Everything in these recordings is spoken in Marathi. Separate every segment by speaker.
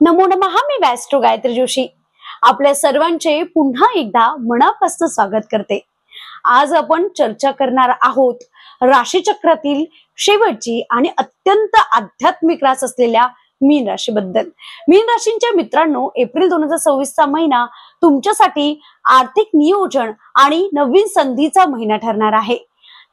Speaker 1: नमो नमः. मी वॅस्ट्रो गायत्री जोशी आपल्या सर्वांचे पुन्हा एकदा मनापासून स्वागत करते. आज आपण चर्चा करणार आहोत राशी चक्रातील शेवटची आणि अत्यंत आध्यात्मिक रास असलेल्या मीन राशीबद्दल. मीन राशींच्या मित्रांनो, एप्रिल 2026 चा महिना तुमच्यासाठी आर्थिक नियोजन आणि नवीन संधीचा महिना ठरणार आहे.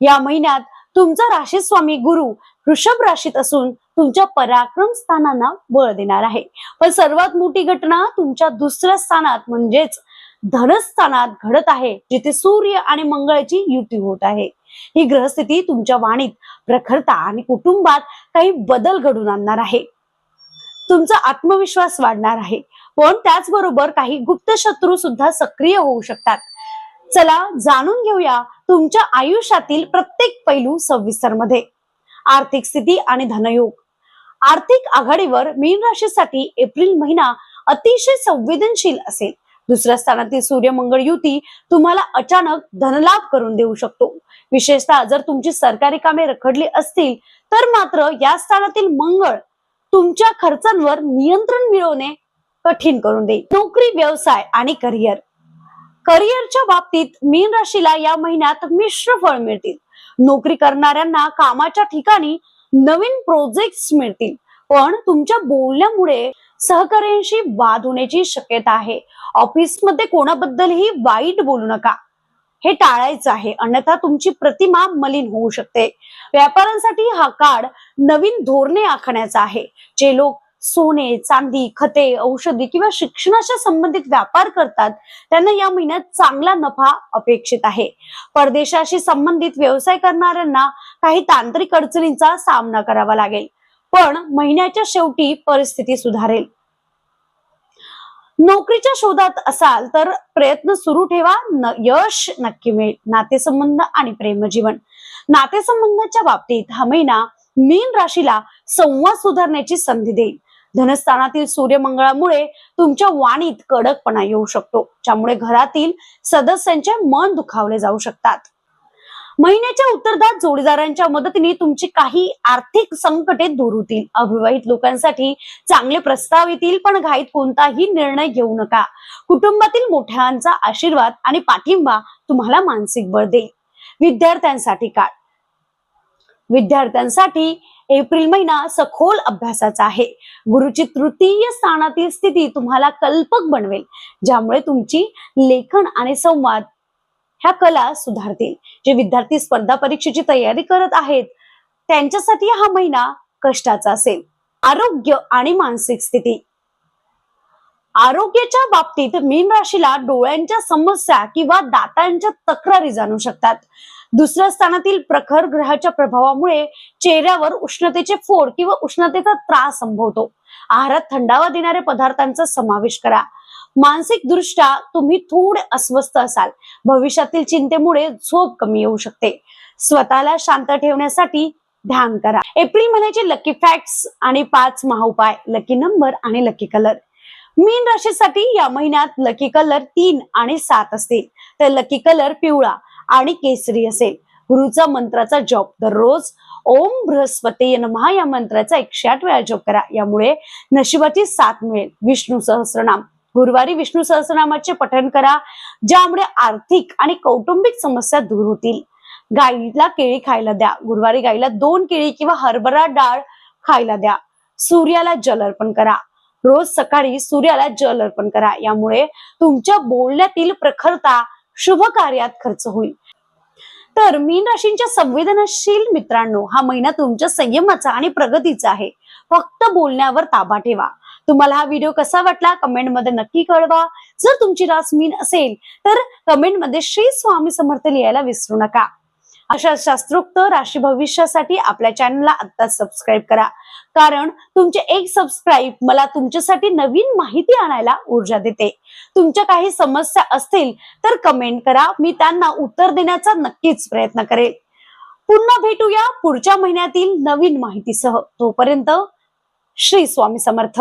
Speaker 1: या महिन्यात तुमचा राशी स्वामी गुरु वृषभ राशीत असून तुमच्या पराक्रम स्थानांना बळ देणार आहे. पण सर्वात मोठी घटना तुमच्या दुसऱ्या स्थानात म्हणजेच धनस्थानात घडत आहे, जिथे सूर्य आणि मंगळाची युती होत आहे. ही ग्रहस्थिती तुमच्या वाणीत प्रखरता आणि कुटुंबात काही बदल घडून आणणार आहे. तुमचा आत्मविश्वास वाढणार आहे, पण त्याचबरोबर काही गुप्त शत्रू सुद्धा सक्रिय होऊ शकतात. चला जाणून घेऊया तुमच्या आयुष्यातील प्रत्येक पैलू सविस्तर मध्ये. आर्थिक स्थिती आणि धनयोग. आर्थिक आघाडीवर मीन राशीसाठी एप्रिल महिना अतिशय संवेदनशील असेल. दुसऱ्या स्थानातील सूर्य मंगळ युती तुम्हाला अचानक धनलाभ करून देऊ शकतो. विशेषतः जर तुमची सरकारी कामे रखडली असतील तर मात्र या स्थानातील मंगळ तुमच्या खर्चांवर नियंत्रण मिळवणे कठीण करून देईल. नोकरी, व्यवसाय आणि करिअरच्या बाबतीत मीन राशीला या महिन्यात मिश्र फळ मिळतील. नोकरी करणाऱ्यांना कामाच्या ठिकाणी नवीन प्रोजेक्ट्स मिळतील, पण तुमच्या बोलण्यामुळे सहकार्यांशी वाद होण्याची शक्यता आहे. ऑफिसमध्ये कोणाबद्दलही वाईट बोलू नका, हे टाळायचं आहे, अन्यथा तुमची प्रतिमा मलिन होऊ शकते. व्यापाऱ्यांसाठी हा काळ नवीन धोरणे आखण्याचा आहे. जे लोक सोने, चांदी, खते, औषधी किंवा शिक्षणाच्या संबंधित व्यापार करतात त्यांना या महिन्यात चांगला नफा अपेक्षित आहे. परदेशाशी संबंधित व्यवसाय करणाऱ्यांना काही तांत्रिक अडचणींचा सामना करावा लागेल, पण महिन्याच्या शेवटी परिस्थिती सुधारेल. नोकरीच्या शोधात असाल तर प्रयत्न सुरू ठेवा, यश नक्की मिळेल. नातेसंबंध आणि प्रेमजीवन. नातेसंबंधाच्या बाबतीत हा महिना मीन राशीला संवाद सुधारण्याची संधी देईल. धनस्थानातील सूर्य मंगळामुळे तुमच्या वाणीत कडकपणा येऊ शकतो, ज्यामुळे घरातील सदस्यांचे मन दुखावले जाऊ शकतात. महिन्याच्या उत्तरार्धात जोडीदारांच्या मदतीने तुमची काही आर्थिक संकटे दूर होतील. अविवाहित लोकांसाठी चांगले प्रस्ताव येतील, पण घाईत कोणताही निर्णय घेऊ नका. कुटुंबातील मोठ्यांचा आशीर्वाद आणि पाठिंबा तुम्हाला मानसिक बळ देईल. विद्यार्थ्यांसाठी काळ. विद्यार्थ्यांसाठी एप्रिल महिना सखोल अभ्यासाचा आहे. गुरुची तृतीय स्थानातील स्थिती तुम्हाला कल्पक बनवेल, ज्यामुळे तुमची लेखन आणि संवाद ह्या कला सुधारतील. जे विद्यार्थी स्पर्धा परीक्षेची तयारी करत आहेत त्यांच्यासाठी हा महिना कष्टाचा असेल. आरोग्य आणि मानसिक स्थिती. आरोग्याच्या बाबतीत मीन राशीला डोळ्यांच्या समस्या किंवा दातांच्या तक्रारी जाणू शकतात. दुसऱ्या स्थानातील प्रखर ग्रहाच्या प्रभावामुळे चेहऱ्यावर उष्णतेचे फोड किंवा उष्णतेचा त्रास संभवतो. आहारात थंडावा देणाऱ्या पदार्थांचा समावेश करा. मानसिक दृष्ट्या तुम्ही थोडे अस्वस्थ असाल. भविष्यातील चिंतेमुळे झोप कमी येऊ शकते. स्वतःला शांत ठेवण्यासाठी ध्यान करा. एप्रिल महिन्याचे लकी फॅक्ट्स आणि 5 महाउपाय. लकी नंबर आणि लकी कलर. मीन राशीसाठी या महिन्यात लकी कलर 3 आणि 7 असतील, तर लकी कलर पिवळा आणि केसरी असेल. गुरुचा मंत्राचा जप दररोज ओम बृहस्पती नमः या मंत्राचा 108 वेळा जप करा, यामुळे नशिबाची साथ मिळेल. विष्णू सहस्त्रनाम. गुरुवारी विष्णू सहस्त्रनामाचे पठण करा, ज्यामुळे आर्थिक आणि कौटुंबिक समस्या दूर होतील. गाईला केळी खायला द्या. गुरुवारी गाईला 2 केळी किंवा हरभरा डाळ खायला द्या. सूर्याला जल अर्पण करा. रोज सकाळी सूर्याला जल अर्पण करा, यामुळे तुमच्या बोलण्यातील प्रखरता शुभ कार्यात खर्च होईल. तर मीन राशींच्या संवेदनशील मित्रांनो, हा महिना तुमच्या संयमाचा आणि प्रगतीचा आहे. फक्त बोलण्यावर ताबा ठेवा. तुम्हाला हा व्हिडिओ कसा वाटला कमेंट मध्ये नक्की कळवा. जर तुमची रास मीन असेल तर कमेंट मध्ये श्री स्वामी समर्थ लिहायला विसरू नका. अशा शास्त्रोक्त राशी भविष्यासाठी आपल्या चॅनलला आता सबस्क्राईब करा, कारण तुमचे एक सबस्क्राईब मला तुमच्यासाठी नवीन माहिती आणायला ऊर्जा देते. तुमच्या काही समस्या असतील तर कमेंट करा, मी त्यांना उत्तर देण्याचा नक्कीच प्रयत्न करेल. पुन्हा भेटूया पुढच्या महिन्यातील नवीन माहितीसह. तोपर्यंत श्री स्वामी समर्थ.